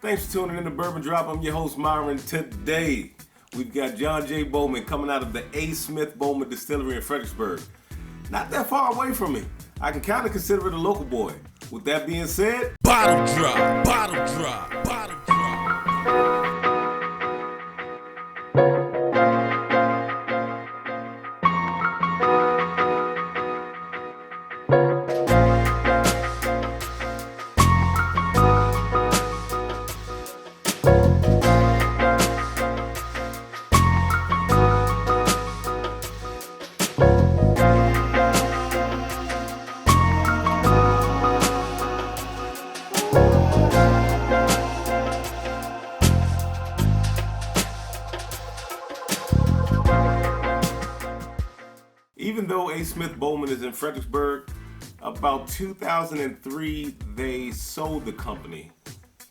Thanks for tuning in to Bourbon Drop. I'm your host, Myron. Today, we've got John J. Bowman coming out of the A. Smith Bowman Distillery in Fredericksburg. Not that far away from me. I can kind of consider it a local boy. With that being said, bottle drop, bottle drop, bottle drop. Even though A. Smith Bowman is in Fredericksburg, about 2003, they sold the company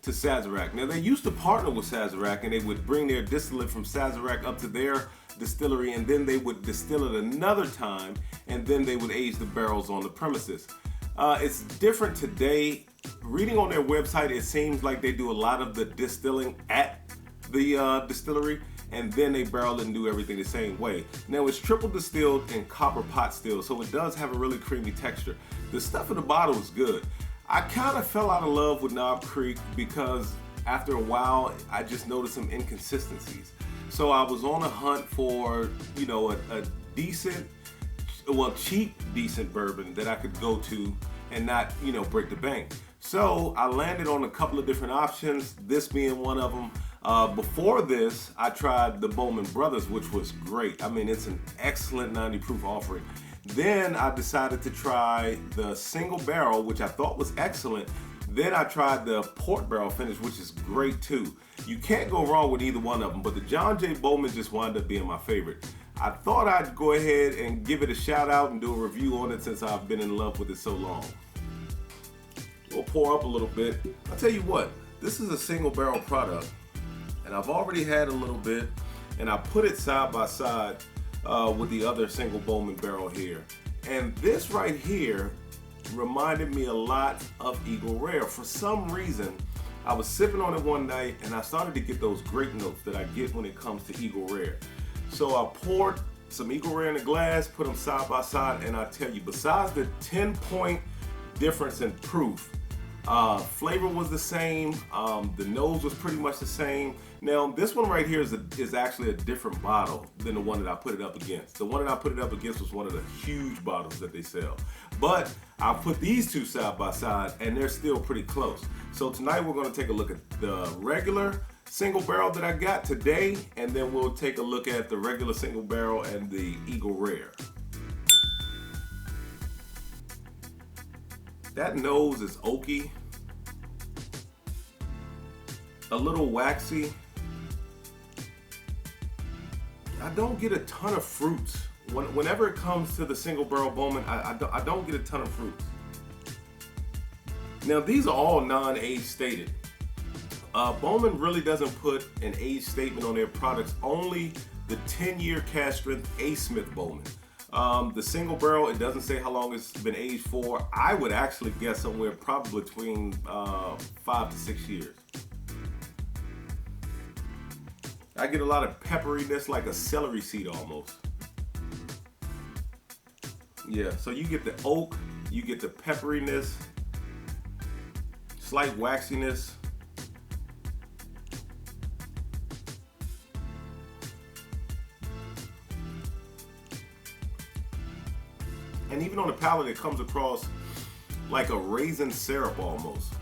to Sazerac. Now, they used to partner with Sazerac, and they would bring their distillate from Sazerac up to their distillery, and then they would distill it another time, and then they would age the barrels on the premises. It's different today. Reading on their website, it seems like they do a lot of the distilling at the distillery, and then they barrel it and do everything the same way. Now, it's triple distilled in copper pot still, so it does have a really creamy texture. The stuff in the bottle is good. I kind of fell out of love with Knob Creek because after a while, I just noticed some inconsistencies. So I was on a hunt for, a decent, cheap, decent bourbon that I could go to and not, break the bank. So I landed on a couple of different options, this being one of them. Before this, I tried the Bowman Brothers, which was great. I mean, it's an excellent 90 proof offering. Then I decided to try the single barrel, which I thought was excellent. Then I tried the port barrel finish, which is great too. You can't go wrong with either one of them, but the John J. Bowman just wound up being my favorite. I thought I'd go ahead and give it a shout out and do a review on it since I've been in love with it so long. We'll pour up a little bit. I'll tell you what, this is a single barrel product. And I've already had a little bit, and I put it side by side with the other single Bowman barrel here. And this right here reminded me a lot of eaglerare. For some reason, I was sipping on it one night, and I started to get those grape notes that I get when it comes to eaglerare. So I poured some eaglerare in a glass, put them side by side, and I tell you, besides the 10-point difference in proof, flavor was the same, the nose was pretty much the same. Now, this one right here is actually a different bottle than the one that I put it up against. The one that I put it up against was one of the huge bottles that they sell. But I put these two side by side, and they're still pretty close. So tonight we're going to take a look at the regular single barrel that I got today, and then we'll take a look at the regular single barrel and the eaglerare. That nose is oaky, a little waxy. I don't get a ton of fruits. Whenever it comes to the single barrel Bowman, I don't get a ton of fruits. Now, these are all non-age stated. Bowman really doesn't put an age statement on their products, only the 10-year cask strength A. Smith Bowman. The single barrel, it doesn't say how long it's been aged for. I would actually guess somewhere probably between 5 to 6 years. I get a lot of pepperiness, like a celery seed almost. Yeah, so you get the oak, you get the pepperiness, slight waxiness. And even on the palate, it comes across like a raisin syrup almost.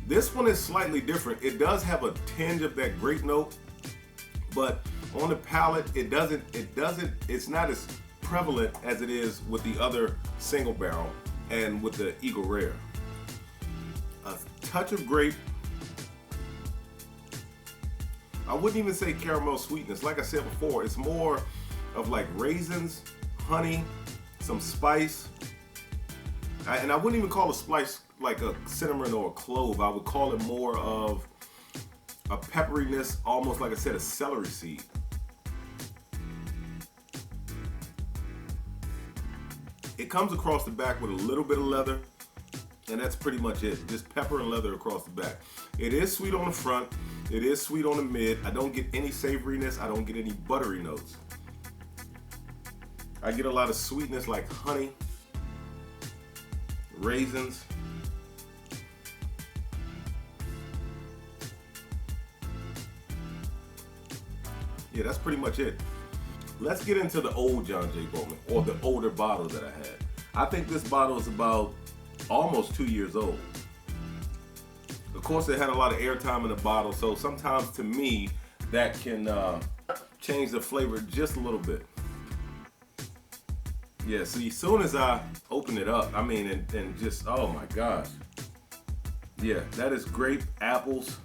This one is slightly different. It does have a tinge of that grape note, but on the palate, it's not as prevalent as it is with the other single barrel and with the eaglerare. A touch of grape. I wouldn't even say caramel sweetness. Like I said before, it's more of like raisins, honey, some spice, and I wouldn't even call a spice like a cinnamon or a clove. I would call it more of a pepperiness, almost like I said, a celery seed. It comes across the back with a little bit of leather, and that's pretty much it. Just pepper and leather across the back. It is sweet on the front. It is sweet on the mid. I don't get any savoriness. I don't get any buttery notes. I get a lot of sweetness like honey, raisins. Yeah, that's pretty much it. Let's get into the old John J. Bowman, or the older bottle that I had. I think this bottle is about almost 2 years old. Of course, it had a lot of airtime in the bottle, so sometimes to me, that can change the flavor just a little bit. Yeah, see, as soon as I open it up, I mean, and just, oh my gosh. Yeah, that is grape, apples.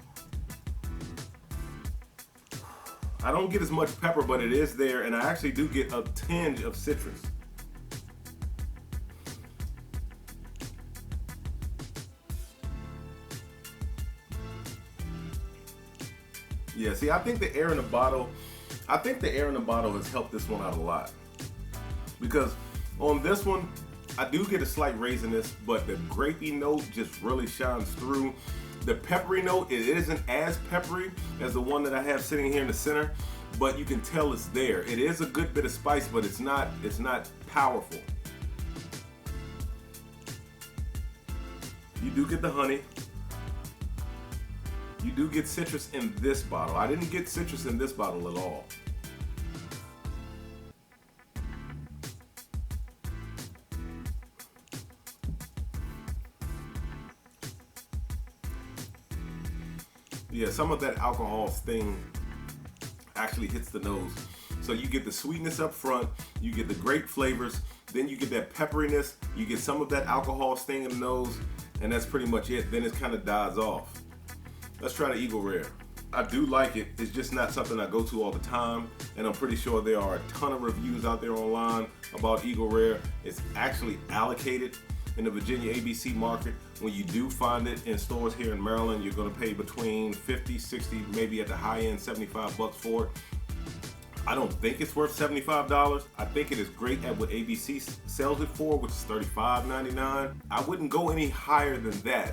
I don't get as much pepper, but it is there, and I actually do get a tinge of citrus. Yeah, see, I think the air in the bottle has helped this one out a lot. Because on this one, I do get a slight raisiness, but the grapey note just really shines through. The peppery note, it isn't as peppery as the one that I have sitting here in the center, but you can tell it's there. It is a good bit of spice, but it's not powerful. You do get the honey. You do get citrus in this bottle. I didn't get citrus in this bottle at all. Yeah, some of that alcohol sting actually hits the nose. So you get the sweetness up front, you get the grape flavors, then you get that pepperiness, you get some of that alcohol sting in the nose, and that's pretty much it. Then it kind of dies off. Let's try the Eagle Rare. I do like it. It's just not something I go to all the time, and I'm pretty sure there are a ton of reviews out there online about Eagle Rare. It's actually allocated in the Virginia ABC market. When you do find it in stores here in Maryland, you're going to pay between 50, 60, maybe at the high end $75 for it. I don't think it's worth $75. I think it is great at what ABC sells it for, which is $35.99. I wouldn't go any higher than that.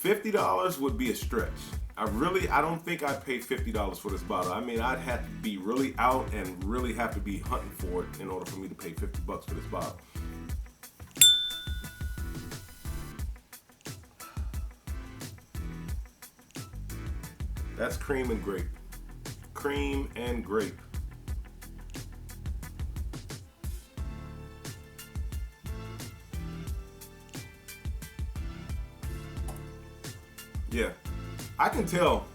$50 would be a stretch. I don't think I'd pay $50 for this bottle. I mean, I'd have to be really out and really have to be hunting for it in order for me to pay $50 for this bottle. That's cream and grape. Cream and grape. Yeah, I can tell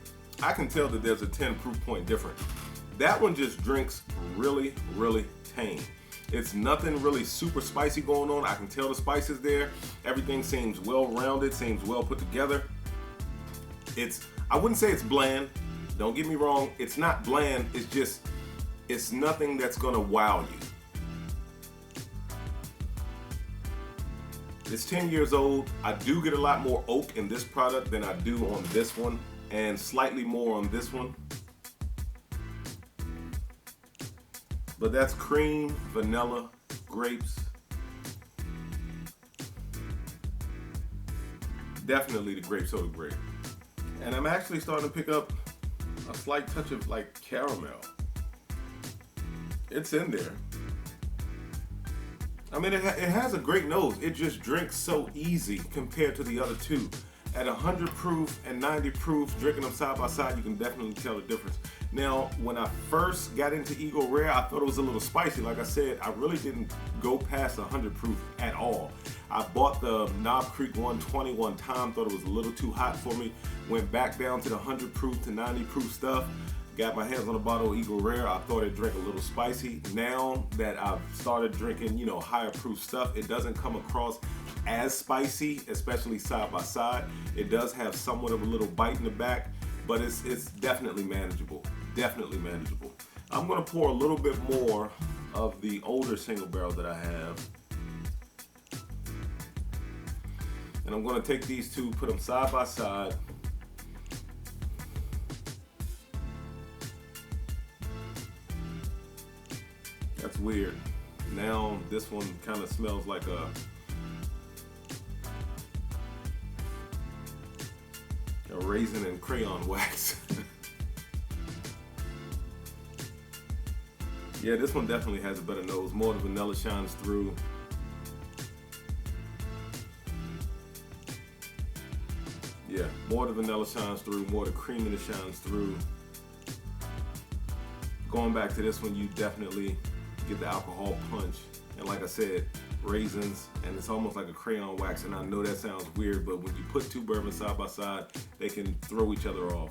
that there's a 10 proof point difference. That one just drinks really, really tame. It's nothing really super spicy going on. I can tell the spice is there. Everything seems well rounded, seems well put together. I wouldn't say it's bland. Don't get me wrong. It's not bland. It's nothing that's gonna wow you. It's 10 years old. I do get a lot more oak in this product than I do on this one, and slightly more on this one. But that's cream, vanilla, grapes. Definitely the grape soda grape. And I'm actually starting to pick up a slight touch of like caramel. It's in there. I mean, it has a great nose. It just drinks so easy compared to the other two. At 100 proof and 90 proof, drinking them side by side, you can definitely tell the difference. Now, when I first got into Eagle Rare, I thought it was a little spicy. Like I said, I really didn't go past 100 proof at all. I bought the Knob Creek 120 one time, thought it was a little too hot for me. Went back down to the 100 proof to 90 proof stuff. Got my hands on a bottle of Eagle Rare. I thought it'd drink a little spicy. Now that I've started drinking, higher proof stuff, it doesn't come across as spicy, especially side by side. It does have somewhat of a little bite in the back, but it's definitely manageable. Definitely manageable. I'm gonna pour a little bit more of the older single barrel that I have. And I'm gonna take these two, put them side by side. That's weird. Now this one kind of smells like a raisin and crayon wax. Yeah, this one definitely has a better nose. More of the vanilla shines through. Yeah, more of the vanilla shines through, more of the creaminess shines through. Going back to this one, you definitely get the alcohol punch. And like I said, raisins, and it's almost like a crayon wax. And I know that sounds weird, but when you put two bourbons side by side, they can throw each other off.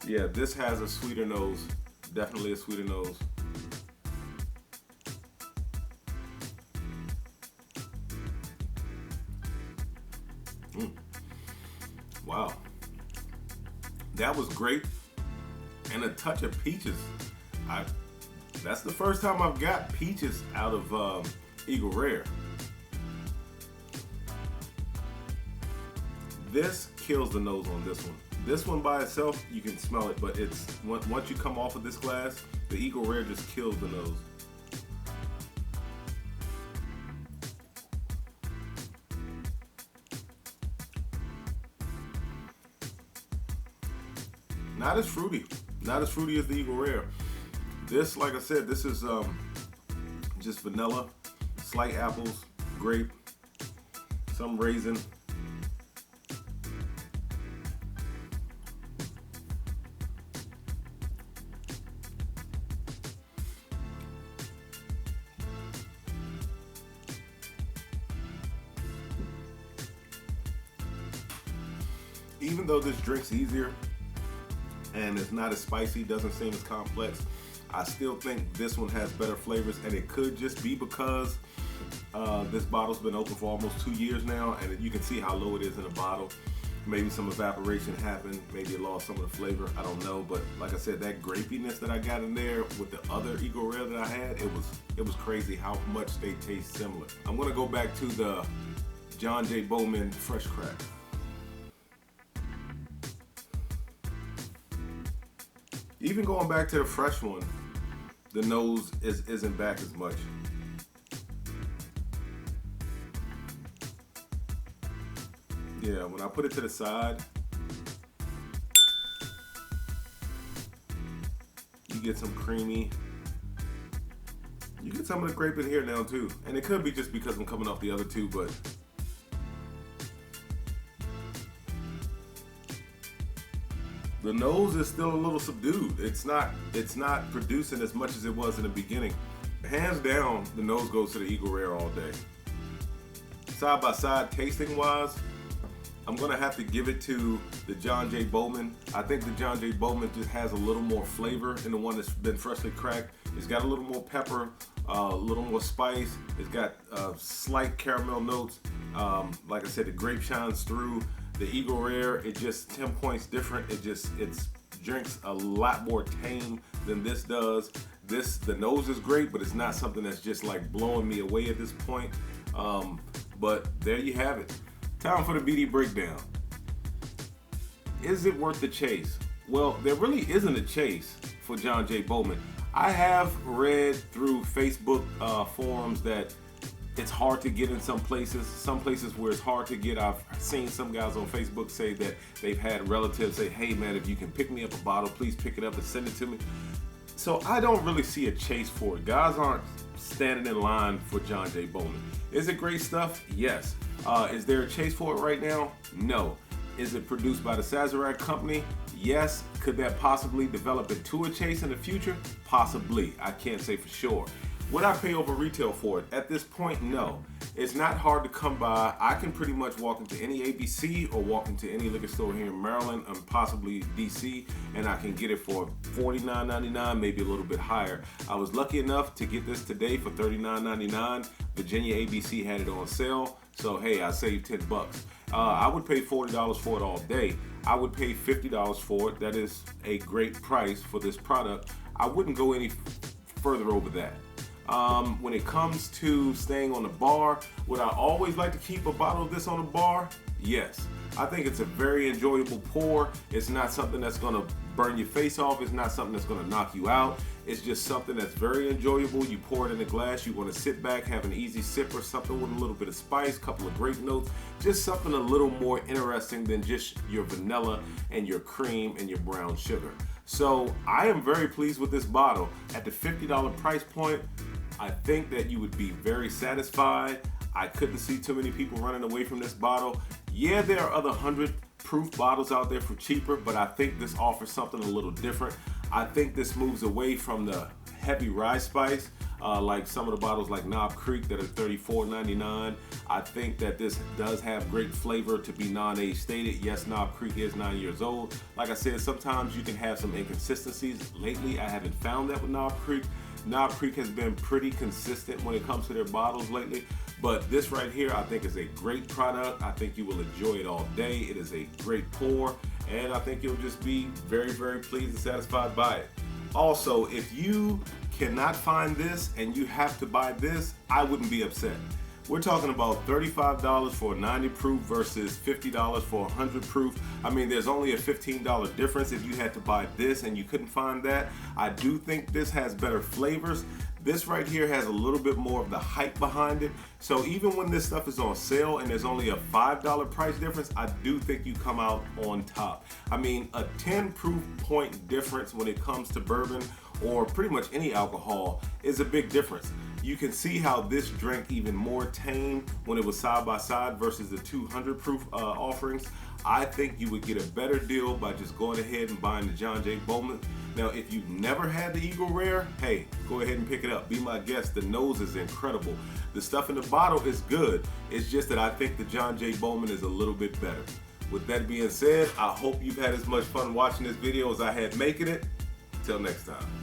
Yeah, this has a sweeter nose, definitely a sweeter nose. Wow, that was great, and a touch of peaches. That's the first time I've got peaches out of Eagle Rare. This kills the nose on this one. This one by itself, you can smell it, but it's once you come off of this glass, the Eagle Rare just kills the nose. Not as fruity as the Eagle Rare. This, like I said, this is just vanilla, slight apples, grape, some raisin. Even though this drink's easier and it's not as spicy, doesn't seem as complex, I still think this one has better flavors, and it could just be because this bottle's been open for almost 2 years now, and you can see how low it is in a bottle. Maybe some evaporation happened, maybe it lost some of the flavor, I don't know, but like I said, that grapiness that I got in there with the other Eagle Rare that I had, it was crazy how much they taste similar. I'm gonna go back to the John J. Bowman Fresh Crack. Even going back to the fresh one, the nose isn't back as much. Yeah, when I put it to the side, you get some creamy. You get some of the grape in here now too. And it could be just because I'm coming off the other two, but the nose is still a little subdued. It's not producing as much as it was in the beginning. Hands down, the nose goes to the Eagle Rare all day. Side by side, tasting wise, I'm gonna have to give it to the John J. Bowman. I think the John J. Bowman just has a little more flavor than the one that's been freshly cracked. It's got a little more pepper, a little more spice. It's got slight caramel notes. Like I said, the grape shines through. The Eagle Rare, it just 10 points different. It drinks a lot more tame than this does. The nose is great, but it's not something that's just like blowing me away at this point. But there you have it. Time for the BD breakdown. Is it worth the chase? Well, there really isn't a chase for John J. Bowman. I have read through Facebook forums that it's hard to get in some places where it's hard to get. I've seen some guys on Facebook say that they've had relatives say, hey man, if you can pick me up a bottle, please pick it up and send it to me. So I don't really see a chase for it. Guys aren't standing in line for John J. Bowman. Is it great stuff? Yes. Is there a chase for it right now? No. Is it produced by the Sazerac company? Yes. Could that possibly develop into a chase in the future? Possibly. I can't say for sure. Would I pay over retail for it? At this point, no. It's not hard to come by. I can pretty much walk into any ABC or walk into any liquor store here in Maryland and possibly DC, and I can get it for $49.99, maybe a little bit higher. I was lucky enough to get this today for $39.99. Virginia ABC had it on sale, so hey, I saved 10 bucks. I would pay $40 for it all day. I would pay $50 for it. That is a great price for this product. I wouldn't go any further over that. When it comes to staying on the bar, would I always like to keep a bottle of this on the bar? Yes. I think it's a very enjoyable pour. It's not something that's gonna burn your face off. It's not something that's gonna knock you out. It's just something that's very enjoyable. You pour it in a glass, you wanna sit back, have an easy sip or something with a little bit of spice, couple of grape notes, just something a little more interesting than just your vanilla and your cream and your brown sugar. So I am very pleased with this bottle. At the $50 price point, I think that you would be very satisfied. I couldn't see too many people running away from this bottle. Yeah, there are other 100 proof bottles out there for cheaper, but I think this offers something a little different. I think this moves away from the heavy rye spice, like some of the bottles like Knob Creek that are $34.99. I think that this does have great flavor to be non-age stated. Yes, Knob Creek is 9 years old. Like I said, sometimes you can have some inconsistencies. Lately, I haven't found that with Knob Creek. Knob Creek has been pretty consistent when it comes to their bottles lately, but this right here I think is a great product. I think you will enjoy it all day. It is a great pour, and I think you'll just be very, very pleased and satisfied by it. Also, if you cannot find this and you have to buy this, I wouldn't be upset. We're talking about $35 for a 90 proof versus $50 for a 100 proof. I mean, there's only a $15 difference if you had to buy this and you couldn't find that. I do think this has better flavors. This right here has a little bit more of the hype behind it. So even when this stuff is on sale and there's only a $5 price difference, I do think you come out on top. I mean, a 10 proof point difference when it comes to bourbon or pretty much any alcohol is a big difference. You can see how this drank even more tame when it was side by side versus the 200 proof offerings. I think you would get a better deal by just going ahead and buying the John J. Bowman. Now, if you've never had the eaglerare, hey, go ahead and pick it up. Be my guest. The nose is incredible. The stuff in the bottle is good. It's just that I think the John J. Bowman is a little bit better. With that being said, I hope you've had as much fun watching this video as I had making it. Till next time.